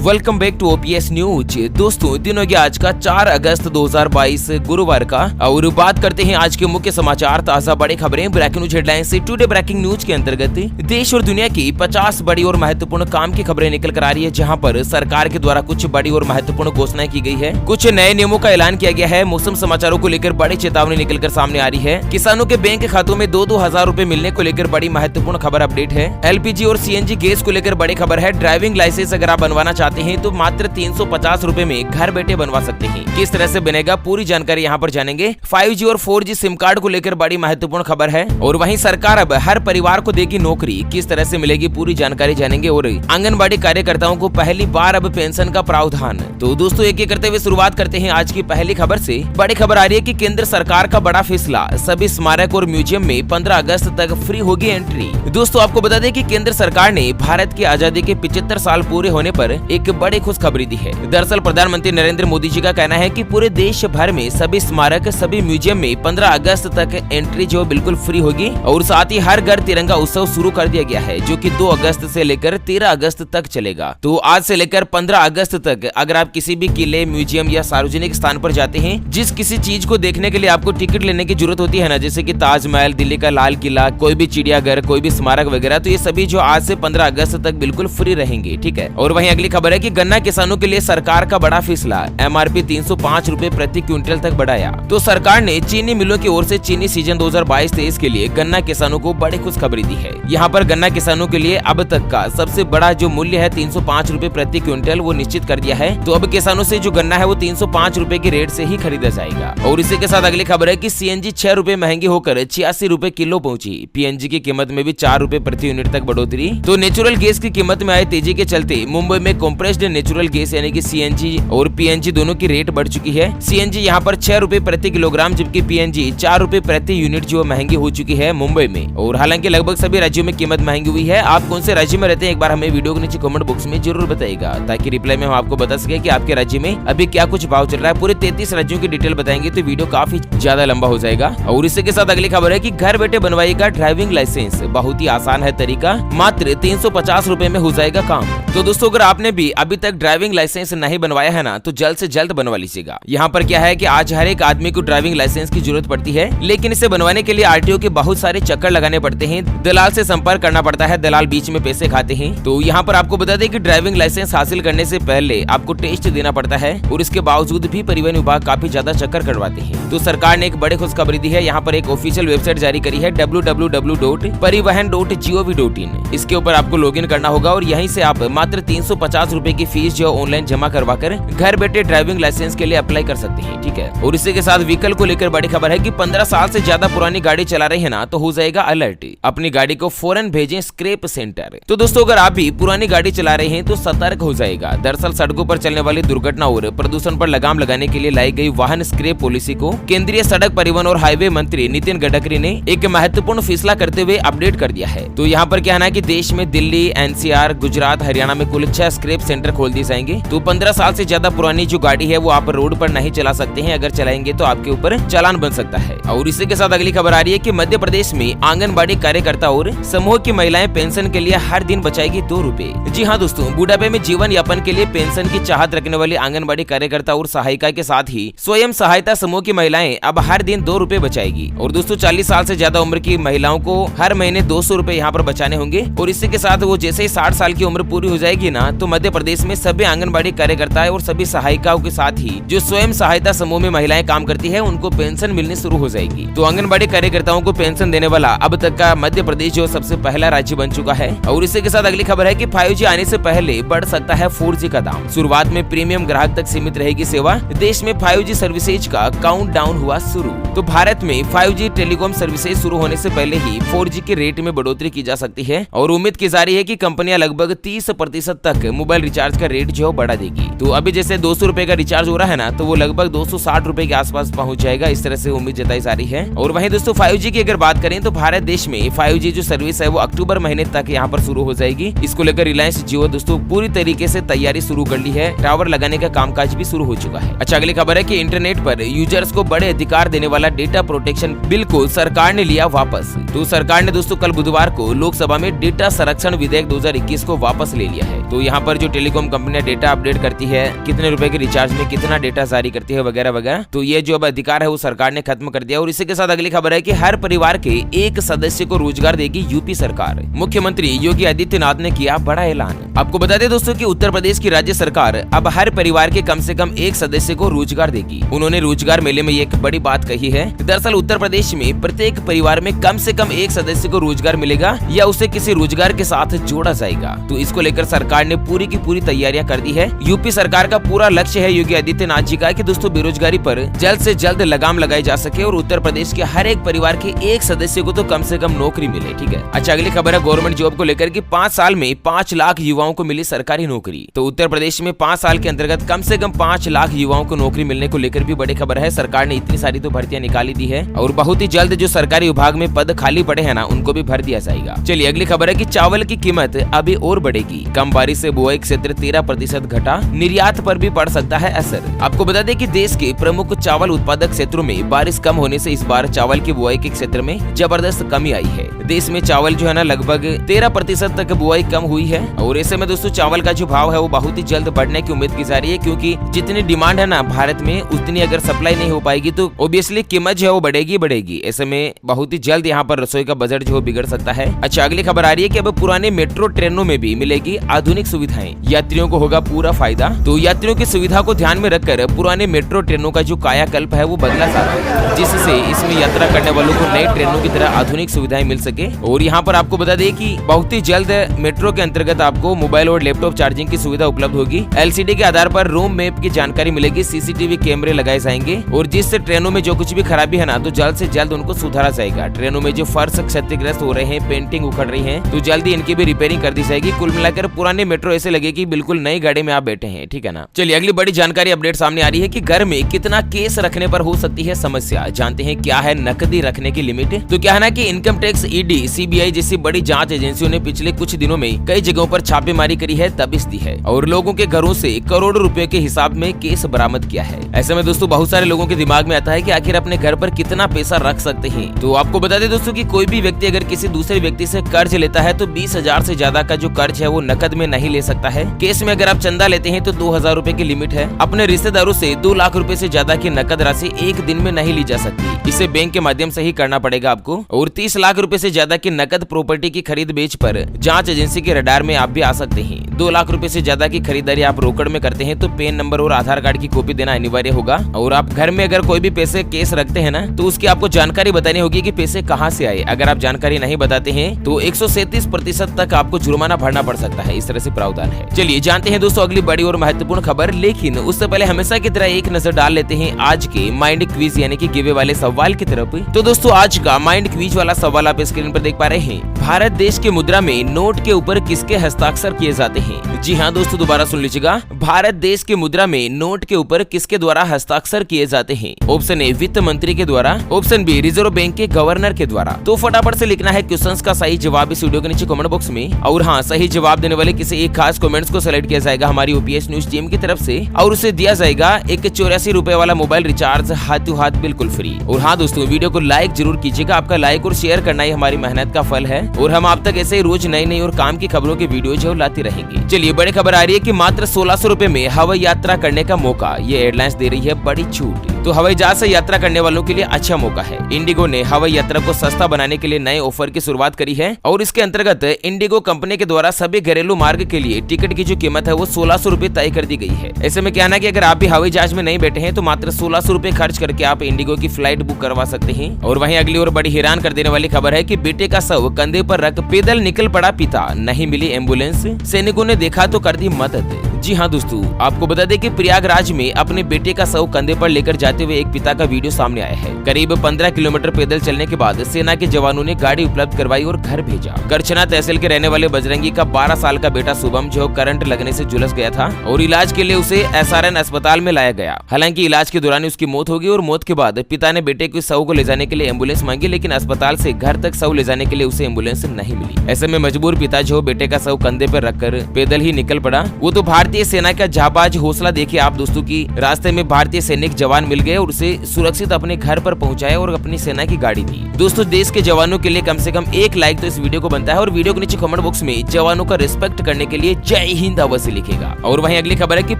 Welcome back to OPS news. दोस्तों दिन हो गया आज का 4 अगस्त 2022 गुरुवार का, और बात करते हैं आज के मुख्य समाचार, ताजा बड़ी खबरें, ब्रेकिंग न्यूज हेडलाइन से। टुडे ब्रेकिंग न्यूज के अंतर्गत देश और दुनिया की 50 बड़ी और महत्वपूर्ण काम की खबरें निकल कर आ रही है, जहां पर सरकार के द्वारा कुछ बड़ी और महत्वपूर्ण घोषणाएं की गई है, कुछ नए नियमों का ऐलान किया गया है, मौसम समाचारों को लेकर बड़ी चेतावनी निकल कर सामने आ रही है, किसानों के बैंक खातों में 2-2 हजार रूपए मिलने को लेकर बड़ी महत्वपूर्ण खबर अपडेट है, एलपीजी और सीएनजी गैस को लेकर बड़ी खबर है, ड्राइविंग लाइसेंस अगर आप बनवाना चाहते हैं तो मात्र 350 रूपए में घर बैठे बनवा सकते हैं। किस तरह से बनेगा पूरी जानकारी यहाँ पर जानेंगे। 5G और 4G सिम कार्ड को लेकर बड़ी महत्वपूर्ण खबर है, और वहीं सरकार अब हर परिवार को देगी नौकरी, किस तरह से मिलेगी पूरी जानकारी जानेंगे। और आंगनबाड़ी कार्यकर्ताओं को पहली बार अब पेंशन का प्रावधान। तो दोस्तों एक एक करते हुए शुरुआत करते हैं आज की पहली खबर से। बड़ी खबर आ रही है कि केंद्र सरकार का बड़ा फैसला, सभी स्मारक और म्यूजियम में 15 अगस्त तक फ्री होगी एंट्री। दोस्तों आपको बता दें कि केंद्र सरकार ने भारत की आजादी के 75 साल पूरे होने पर एक बड़ी खुशखबरी दी है। दरअसल प्रधानमंत्री नरेंद्र मोदी जी का कहना है कि पूरे देश भर में सभी स्मारक, सभी म्यूजियम में 15 अगस्त तक एंट्री जो बिल्कुल फ्री होगी, और साथ ही हर घर तिरंगा उत्सव शुरू कर दिया गया है, जो कि 2 अगस्त से लेकर 13 अगस्त तक चलेगा। तो आज से लेकर 15 अगस्त तक अगर आप किसी भी किले, म्यूजियम या सार्वजनिक स्थान पर जाते हैं, जिस किसी चीज को देखने के लिए आपको टिकट लेने की जरूरत होती है ना, जैसे कि ताजमहल, दिल्ली का लाल किला, कोई भी चिड़ियाघर, कोई भी स्मारक वगैरह, तो ये सभी जो आज से 15 अगस्त तक बिल्कुल फ्री रहेंगे। ठीक है। और वहीं अगली खबर है कि गन्ना किसानों के लिए सरकार का बड़ा फैसला, एमआरपी 305 रूपए प्रति क्विंटल तक बढ़ाया। तो सरकार ने चीनी मिलों की ओर से चीनी सीजन 2022-23 के लिए गन्ना किसानों को बड़ी खुशखबरी दी है। यहाँ पर गन्ना किसानों के लिए अब तक का सबसे बड़ा जो मूल्य है 305 रूपए प्रति क्विंटल वो निश्चित कर दिया है। तो अब किसानों से जो गन्ना है वो 305 रूपए के रेट से ही खरीदा जाएगा। और इसी के साथ अगली खबर है कि सीएनजी 6 रूपए महंगी होकर 86 रूपए किलो पहुंची। पीएनजी की कीमत में भी 4 रूपए प्रति यूनिट तक बढ़ोतरी। तो नेचुरल गैस की कीमत में आए तेजी के चलते मुंबई में कंप्रेस्ड नेचुरल गैस यानी कि सीएनजी और पीएनजी दोनों की रेट बढ़ चुकी है। सीएनजी यहाँ पर 6 रूपए प्रति किलोग्राम, जबकि पीएनजी 4 रूपए प्रति यूनिट जो महंगी हो चुकी है मुंबई में। और हालांकि लगभग सभी राज्यों में कीमत महंगी हुई है। आप कौन से राज्य में रहते हैं, एक बार हमें वीडियो के नीचे कमेंट बॉक्स में जरूर बताइएगा, ताकि रिप्लाई में हम आपको बता सके कि आपके राज्य में अभी क्या कुछ भाव चल रहा है। पूरे 33 राज्यों की डिटेल बताएंगे तो वीडियो काफी ज्यादा लंबा हो जाएगा। और इसी के साथ अगली खबर है कि घर बैठे बनवाइएगा ड्राइविंग लाइसेंस, बहुत ही आसान है तरीका, मात्र 350 रूपए में हो जाएगा काम। तो दोस्तों अगर आपने भी अभी तक ड्राइविंग लाइसेंस नहीं बनवाया है ना, तो जल्द से जल्द बनवा लीजिएगा। यहाँ पर क्या है कि आज हर एक आदमी को ड्राइविंग लाइसेंस की जरूरत पड़ती है, लेकिन इसे बनवाने के लिए आरटीओ के बहुत सारे चक्कर लगाने पड़ते हैं, दलाल से संपर्क करना पड़ता है, दलाल बीच में पैसे खाते हैं। तो यहाँ पर आपको बता दें कि ड्राइविंग लाइसेंस हासिल करने से पहले आपको टेस्ट देना पड़ता है, और इसके बावजूद भी परिवहन विभाग काफी ज्यादा चक्कर करवाते हैं। तो सरकार ने एक बड़ी खुशखबरी दी है। यहाँ पर एक ऑफिशियल वेबसाइट जारी करी है www.parivahan.gov.in। इसके ऊपर आपको लॉगिन करना होगा, और यहीं से आप मात्र 350 रूपए की फीस जो ऑनलाइन जमा करवा कर घर बैठे ड्राइविंग लाइसेंस के लिए अप्लाई कर सकते हैं। ठीक है। और इसी के साथ व्हीकल को लेकर बड़ी खबर है कि 15 साल से ज्यादा पुरानी गाड़ी चला रहे हैं ना, तो हो जाएगा अलर्ट, अपनी गाड़ी को फौरन भेजें स्क्रैप सेंटर। तो दोस्तों अगर आप भी पुरानी गाड़ी चला रहे हैं तो सतर्क हो जाएगा। दरअसल सड़कों पर चलने वाली दुर्घटना और प्रदूषण पर लगाम लगाने के लिए लाई गई वाहन स्क्रैप पॉलिसी को केंद्रीय सड़क परिवहन और हाईवे मंत्री नितिन गडकरी ने एक महत्वपूर्ण फैसला करते हुए अपडेट कर दिया है। तो यहाँ पर क्या है कि देश में दिल्ली, एनसीआर, गुजरात, हरियाणा में कुल 6 स्क्रैप सेंटर खोल दिए जाएंगे। तो 15 साल से ज्यादा पुरानी जो गाड़ी है वो आप रोड पर नहीं चला सकते हैं, अगर चलाएंगे तो आपके ऊपर चालान बन सकता है। और इसी के साथ अगली खबर आ रही है कि मध्य प्रदेश में आंगनबाड़ी कार्यकर्ता और समूह की महिलाएं पेंशन के लिए हर दिन बचाएगी 2 रूपए। जी हाँ दोस्तों, बुढ़ापे में जीवन यापन के लिए पेंशन की चाहत रखने वाली आंगनबाड़ी कार्यकर्ता और सहायिका के साथ ही स्वयं सहायता समूह की महिलाएं अब हर दिन 2 रूपए बचाएगी। और दोस्तों 40 साल से ज्यादा उम्र की महिलाओं को हर महीने 200 रूपए यहाँ पर बचाने होंगे। और इसी के साथ वो जैसे ही 60 साल की उम्र पूरी हो जाएगी ना, तो मध्य प्रदेश में सभी आंगनबाड़ी कार्यकर्ताएं और सभी सहायिकाओं के साथ ही जो स्वयं सहायता समूह में महिलाएं काम करती है उनको पेंशन मिलनी शुरू हो जाएगी। तो आंगनबाड़ी कार्यकर्ताओं को पेंशन देने वाला अब तक का मध्य प्रदेश जो सबसे पहला राज्य बन चुका है। और इसी के साथ अगली खबर है कि 5G आने से पहले बढ़ सकता है 4G का दाम, शुरुआत में प्रीमियम ग्राहक तक सीमित रहेगी सेवा। देश में 5G सर्विसेज का काउंटडाउन हुआ शुरू। तो भारत में 5G टेलीकॉम सर्विसेज शुरू होने से पहले ही 4G के रेट में बढ़ोतरी की जा सकती है, और उम्मीद की जा रही है कि कंपनियां लगभग 30% तक मोबाइल रिचार्ज का रेट जो बढ़ा देगी। तो अभी जैसे 200 रूपए का रिचार्ज हो रहा है ना, तो वो लगभग 260 रूपए के आसपास पहुंच जाएगा, इस तरह से उम्मीद जताई जा रही है। और वहीं दोस्तों 5G की अगर बात करें तो भारत देश में 5G जो सर्विस है वो अक्टूबर महीने तक यहाँ पर शुरू हो जाएगी। इसको लेकर रिलायंस जियो दोस्तों पूरी तरीके से तैयारी शुरू कर ली है, टावर लगाने का कामकाज भी शुरू हो चुका है। अच्छा अगली खबर है कि इंटरनेट पर यूजर्स को बड़े अधिकार देने वाला डेटा प्रोटेक्शन बिल को सरकार ने लिया वापस। तो सरकार ने दोस्तों कल बुधवार को लोकसभा में डेटा संरक्षण विधेयक 2021 को वापस ले लिया है। तो यहाँ पर जो टेलीकॉम कंपनियां डेटा अपडेट करती है, कितने रुपए के रिचार्ज में कितना डेटा जारी करती है वगैरह वगैरह, तो ये जो अब अधिकार है वो सरकार ने खत्म कर दिया। और इसी के साथ अगली खबर है कि हर परिवार के एक सदस्य को रोजगार देगी यूपी सरकार। मुख्यमंत्री योगी आदित्यनाथ ने किया बड़ा ऐलान। आपको बता दें दोस्तों कि उत्तर प्रदेश की राज्य सरकार अब हर परिवार के कम से कम एक सदस्य को रोजगार देगी। उन्होंने रोजगार मेले में एक बड़ी बात कही है। दरअसल उत्तर प्रदेश में प्रत्येक परिवार में कम से कम एक सदस्य को रोजगार मिलेगा या उसे किसी रोजगार के साथ जोड़ा जाएगा। तो इसको लेकर सरकार ने पूरी की पूरी तैयारियां कर दी है। यूपी सरकार का पूरा लक्ष्य है योगी आदित्यनाथ जी का कि दोस्तों बेरोजगारी पर जल्द से जल्द लगाम लगाई जा सके और उत्तर प्रदेश के हर एक परिवार के एक सदस्य को तो कम से कम नौकरी मिले। ठीक है। अच्छा, अगली खबर है गवर्नमेंट जॉब को लेकर कि 5 साल में 5 लाख युवाओं को मिली सरकारी नौकरी। तो उत्तर प्रदेश में 5 साल के अंतर्गत कम से कम 5 लाख युवाओं को नौकरी मिलने को लेकर भी बड़ी खबर है। सरकार ने इतनी सारी तो भर्तियां निकाली दी है और बहुत ही जल्द जो सरकारी विभाग में पद खाली पड़े हैं ना, उनको भी भर दिया जाएगा। चलिए अगली खबर है कि चावल की कीमत अभी और बढ़ेगी। कम बारिश से बुआई क्षेत्र 13% घटा, निर्यात पर भी पड़ सकता है असर। आपको बता दें कि देश के प्रमुख चावल उत्पादक क्षेत्रों में बारिश कम होने से इस बार चावल की बुआई के क्षेत्र में जबरदस्त कमी आई है। देश में चावल जो है ना लगभग 13% तक बुआई कम हुई है और ऐसे में दोस्तों चावल का जो भाव है वो बहुत ही जल्द बढ़ने की उम्मीद की जा रही है, क्योंकि जितनी डिमांड है ना भारत में उतनी अगर सप्लाई नहीं हो पाएगी तो ऑब्वियसली कीमत जो है वो बढ़ेगी। ऐसे में बहुत ही जल्द यहाँ पर रसोई का बजट जो बिगड़ सकता है। अच्छा, अगली खबर आ रही है कि अब पुराने मेट्रो ट्रेनों में भी मिलेगी आधुनिक सुविधाएं, यात्रियों को होगा पूरा फायदा। तो यात्रियों की सुविधा को ध्यान में रखकर पुराने मेट्रो ट्रेनों का जो कायाकल्प है वो बदला जा रहा है, जिससे इसमें यात्रा करने वालों को नई ट्रेनों की तरह आधुनिक सुविधाएं मिल सके। और यहाँ पर आपको बता दें कि बहुत ही जल्द मेट्रो के अंतर्गत आपको मोबाइल और लैपटॉप चार्जिंग की सुविधा उपलब्ध होगी। LCD के आधार पर रूम मैप की जानकारी मिलेगी, CCTV कैमरे लगाए जाएंगे और जिससे ट्रेनों में जो कुछ भी खराबी है ना तो जल्द से जल्द उनको सुधारा जाएगा। ट्रेनों में जो फर्श क्षतिग्रस्त हो रहे हैं, पेंटिंग उखड़ रही है, तो जल्दी इनकी भी रिपेयरिंग कर दी जाएगी। कुल मिलाकर पुराने मेट्रो ऐसे लगे कि बिल्कुल नई गाड़ी में आप बैठे हैं। ठीक है ना। चलिए अगली बड़ी जानकारी अपडेट सामने आ रही है कि घर में कितना केस रखने पर हो सकती है समस्या। जानते हैं क्या है नकदी रखने की लिमिट। तो क्या है ना कि इनकम टैक्स, ED, CBI जैसी बड़ी जांच एजेंसियों ने पिछले कुछ दिनों में कई जगहों पर छापेमारी करी है, दबिश दी है और लोगों के घरों से करोड़ों रुपए के हिसाब में केस बरामद किया है। ऐसे में दोस्तों बहुत सारे लोगों के दिमाग में आता है कि आखिर अपने घर पर कितना पैसा रख सकते हैं। तो आपको बता दें दोस्तों कि कोई भी व्यक्ति अगर किसी दूसरे व्यक्ति से कर्ज लेता है तो 20,000 से ज्यादा का जो कर्ज है वो नकद में नहीं ले सकता है। केस में अगर आप चंदा लेते हैं तो 2,000 रुपए की लिमिट है। अपने रिश्तेदारों से 2 लाख रुपए से ज्यादा की नकद राशि एक दिन में नहीं ली जा सकती, इसे बैंक के माध्यम से ही करना पड़ेगा आपको। और 30 लाख रुपए से ज्यादा की नकद प्रॉपर्टी की खरीद बेच पर जांच एजेंसी के रडार में आप भी आ सकते हैं। 2 लाख रुपए से ज्यादा की खरीदारी आप रोकड़ में करते हैं तो पैन नंबर और आधार कार्ड की कॉपी देना अनिवार्य होगा। और आप घर में अगर कोई भी पैसे केस रखते हैं ना तो उसकी आपको जानकारी बतानी होगी कि पैसे कहां से आए। अगर आप जानकारी नहीं बताते हैं तो 137% तक आपको जुर्माना भरना पड़ सकता है। इस तरह से प्रावधान है। चलिए जानते हैं दोस्तों अगली बड़ी और महत्वपूर्ण खबर, लेकिन उससे पहले हमेशा की तरह एक नजर डाल लेते हैं आज के माइंड क्विज यानी कि गिवे वाले सवाल की तरफ। तो दोस्तों आज का माइंड क्विज वाला सवाल आप स्क्रीन पर देख पा रहे हैं। भारत देश के मुद्रा में नोट के ऊपर किसके हस्ताक्षर किए जाते हैं? जी हाँ दोस्तों, दोबारा सुन लीजिएगा। भारत देश के मुद्रा में नोट के ऊपर किसके द्वारा हस्ताक्षर किए जाते हैं? ऑप्शन ए वित्त मंत्री के द्वारा, ऑप्शन बी रिजर्व बैंक के गवर्नर के द्वारा। तो फटाफट से लिखना है क्वेश्चंस का सही जवाब इस वीडियो के नीचे कमेंट बॉक्स में। और हाँ, सही जवाब देने वाले किसी एक खास कमेंट्स को सेलेक्ट किया जाएगा हमारी OPS न्यूज टीम की तरफ से और उसे दिया जाएगा एक 84 रुपए वाला मोबाइल रिचार्ज हाथों हाथ बिल्कुल फ्री। और हाँ दोस्तों, वीडियो को लाइक जरूर कीजिएगा। आपका लाइक और शेयर करना ही हमारी मेहनत का फल है और हम आप तक ऐसे ही रोज नई नई और काम की खबरों की वीडियो जो लाते रहेंगे। चलिए बड़ी खबर आ रही है कि मात्र 1600 रुपए में हवाई यात्रा करने का मौका, ये एयरलाइंस दे रही है बड़ी छूट। तो हवाई जहाज से यात्रा करने वालों के लिए अच्छा मौका है। इंडिगो ने हवाई यात्रा को सस्ता बनाने के लिए नए ऑफर की शुरुआत करी है और इसके अंतर्गत इंडिगो कंपनी के द्वारा सभी घरेलू मार्ग के लिए टिकट की जो कीमत है वो 1600 रुपए तय कर दी गई है। ऐसे में कहना कि अगर आप भी हवाई जहाज में नहीं बैठे हैं तो मात्र 1600 रुपए खर्च करके आप इंडिगो की फ्लाइट बुक करवा सकते हैं। और वहीं अगली और बड़ी हैरान कर देने वाली खबर है कि बेटे का शव कंधे पर रख पैदल निकल पड़ा पिता, नहीं मिली एम्बुलेंस, सैनिकों ने देखा तो कर दी मदद। जी हाँ दोस्तों, आपको बता दें कि प्रयागराज में अपने बेटे का शव कंधे पर लेकर जाते हुए एक पिता का वीडियो सामने आया है। करीब 15 किलोमीटर पैदल चलने के बाद सेना के जवानों ने गाड़ी उपलब्ध करवाई और घर भेजा। करछना तहसील के रहने वाले बजरंगी का 12 साल का बेटा शुभम जो करंट लगने से झुलस गया था और इलाज के लिए उसे SRN अस्पताल में लाया गया। हालांकि इलाज के दौरान उसकी मौत हो गई और मौत के बाद पिता ने बेटे के शव को ले जाने के लिए एम्बुलेंस मांगी, लेकिन अस्पताल से घर तक शव ले जाने के लिए उसे एम्बुलेंस नहीं मिली। ऐसे में मजबूर पिता जो बेटे का शव कंधे पर रखकर पैदल ही निकल पड़ा। वो तो भारतीय सेना का जाबाज हौसला देखिए आप दोस्तों की रास्ते में भारतीय सैनिक जवान मिल मिल गए और उसे सुरक्षित अपने घर पर पहुंचाया और अपनी सेना की गाड़ी दी। दोस्तों देश के जवानों के लिए कम से कम 1 लाइक तो इस वीडियो को बनता है और वीडियो के नीचे कमेंट बॉक्स में जवानों का रिस्पेक्ट करने के लिए जय हिंद अवश्य लिखेगा। और वहीं अगली खबर है कि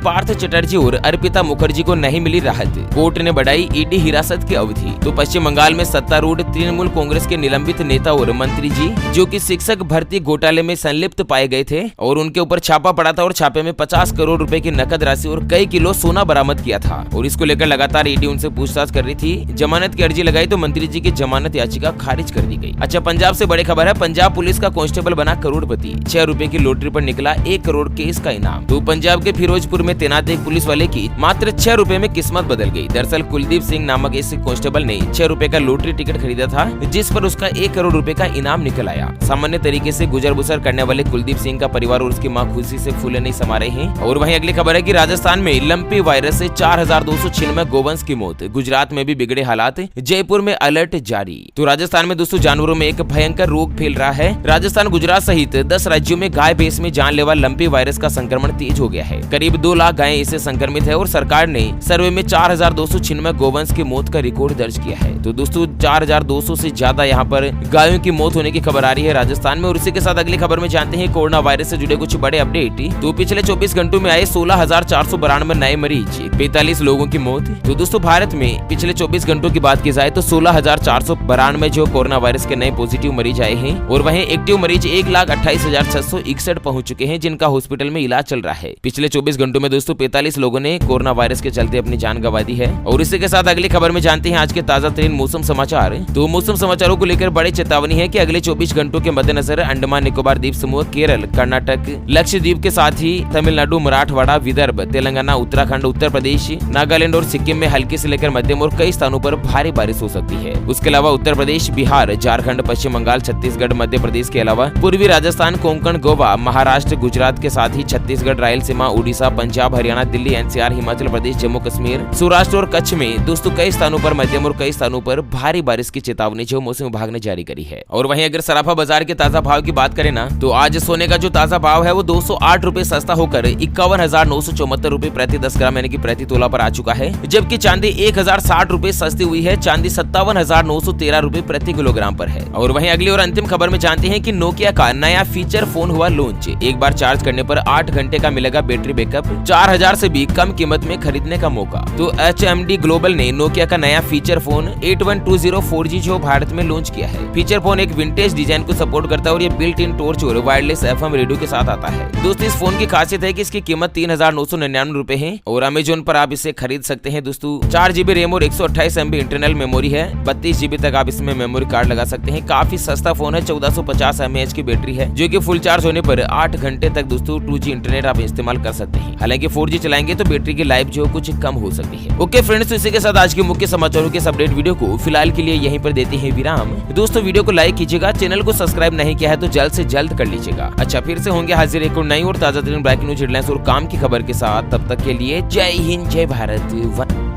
पार्थ चटर्जी और अर्पिता मुखर्जी को नहीं मिली राहत, कोर्ट ने बढ़ाई ईडी हिरासत की अवधि। तो पश्चिम बंगाल में सत्तारूढ़ तृणमूल कांग्रेस के निलंबित नेता और मंत्री जी जो कि शिक्षक भर्ती घोटाले में संलिप्त पाए गए थे और उनके ऊपर छापा पड़ा था और छापे में 50 करोड़ रुपए की नकद राशि और कई किलो सोना बरामद किया था और इसको लेकर लगातार ईडी उनसे पूछताछ कर रही थी। जमानत की अर्जी लगाई तो मंत्री जी की जमानत याचिका खारिज कर दी गई। अच्छा, पंजाब से बड़ी खबर है, पंजाब पुलिस का कांस्टेबल बना करोड़पति, 6 रुपए की लॉटरी पर निकला 1 करोड़ केस का इनाम। तो पंजाब के फिरोजपुर में तैनात एक पुलिस वाले की मात्र 6 रुपए में किस्मत बदल गई। दरअसल कुलदीप सिंह नामक इस कांस्टेबल ने 6 रुपए का लॉटरी टिकट खरीदा था जिस पर उसका 1 करोड़ रुपए का इनाम निकल आया। सामान्य तरीके से गुजर बसर करने वाले कुलदीप सिंह का परिवार और उसकी मां खुशी से फूले नहीं समा रहे हैं। और वहीं अगली खबर है कि राजस्थान में लंपी वायरस से 4296 गोवंश की मौत, गुजरात में भी बिगड़े हालात, जयपुर में अलर्ट जारी। तो राजस्थान में दोस्तों जानवरों में एक भयंकर रोग फैल रहा है। राजस्थान, गुजरात सहित 10 राज्यों में गाय भैंस में जानलेवा लंपी वायरस का संक्रमण तेज हो गया है। करीब 2 लाख गायें इससे संक्रमित है और सरकार ने सर्वे में 4296 गोवंश की मौत का रिकॉर्ड दर्ज किया है। तो दोस्तों 4200 से ज्यादा यहाँ पर गायों की मौत होने की खबर आ रही है राजस्थान में। और इसी के साथ अगली खबर में जानते हैं कोरोना वायरस से जुड़े कुछ बड़े अपडेट। तो पिछले 24 घंटों में आए 16,492 नए मरीज, 45 लोगों की मौत। तो दोस्तों भारत में पिछले 24 घंटों की बात की जाए तो 16,492 जो कोरोना वायरस के नए पॉजिटिव मरीज आए हैं और वहीं एक्टिव मरीज 1,28,661 पहुंच चुके हैं जिनका हॉस्पिटल में इलाज चल रहा है। पिछले 24 घंटों में दोस्तों 45 लोगों ने कोरोना वायरस के चलते अपनी जान गंवा दी है। और इसी के साथ अगली खबर में जानते हैं आज के ताजा तरीन मौसम समाचार। तो मौसम समाचारों को लेकर बड़ी चेतावनी है कि अगले 24 घंटों के मद्देनजर अंडमान निकोबार द्वीप समूह, केरल, कर्नाटक, लक्षद्वीप के साथ ही तमिलनाडु, मराठवाड़ा, विदर्भ, तेलंगाना, उत्तराखंड, उत्तर प्रदेश, नागालैंड और सिक्किम में हल्की से लेकर मध्यम और कई स्थानों पर भारी बारिश हो सकती है। उसके अलावा उत्तर प्रदेश, बिहार, झारखंड, पश्चिम बंगाल, छत्तीसगढ़, मध्य प्रदेश के अलावा पूर्वी राजस्थान, कोंकण, गोवा, महाराष्ट्र, गुजरात के साथ ही छत्तीसगढ़, रायलसीमा, उड़ीसा, पंजाब, हरियाणा, दिल्ली, एनसीआर, हिमाचल प्रदेश, जम्मू कश्मीर, सौराष्ट्र और कच्छ में दोस्तों कई स्थानों पर मध्यम और कई स्थानों पर भारी बारिश की चेतावनी जो मौसम विभाग ने जारी करी है। और वहीं अगर सराफा बाजार के ताजा भाव की बात करें ना तो आज सोने का जो ताजा भाव है वो 208 रुपए सस्ता होकर 51,974 रुपए प्रति 10 ग्राम यानी कि प्रति तोला पर आ चुका है। जबकि चांदी 1,060 रुपए सस्ती हुई है, चांदी 57,913 रुपए प्रति किलोग्राम पर है। और वहीं अगली और अंतिम खबर में जानते हैं कि नोकिया का नया फीचर फोन हुआ लॉन्च। एक बार चार्ज करने पर 8 घंटे का मिलेगा बैटरी बैकअप, 4000 से भी कम कीमत में खरीदने का मौका। तो HMD ग्लोबल ने नोकिया का नया फीचर फोन 8120 4G जो भारत में लॉन्च किया है। फीचर फोन एक विंटेज डिजाइन को सपोर्ट करता है और ये बिल्ट इन टॉर्च और वायरलेस FM रेडियो के साथ आता है। दोस्तों इस फोन की खासियत है कि इसकी कीमत 3,999 रुपए है और अमेजोन पर आप इसे खरीद सकते हैं। दोस्तों 4GB रैम और 128 MB इंटरनल मेमोरी है, 32GB तक आप इसमें मेमोरी कार्ड लगा सकते हैं। काफी सस्ता फोन है, 1450 mAh की बैटरी है जो कि फुल चार्ज होने पर 8 घंटे तक दोस्तों 2G इंटरनेट आप इस्तेमाल कर सकते हैं। हालांकि 4G चलाएंगे तो बैटरी की लाइफ जो कुछ कम हो सकती है। ओके फ्रेंड्स, तो इसी के साथ आज के मुख्य समाचारों के अपडेट वीडियो को फिलहाल के लिए यहीं पर देते हैं विराम। दोस्तों वीडियो को लाइक कीजिएगा, चैनल को सब्सक्राइब नहीं किया है तो जल्द से जल्द कर लीजिएगा। अच्छा, फिर से होंगे हाजिर एक और नई और ताजा तरीन ब्रेकिंग न्यूज हेडलाइंस और काम की खबर के साथ। तब तक के लिए जय हिंद, जय भारत।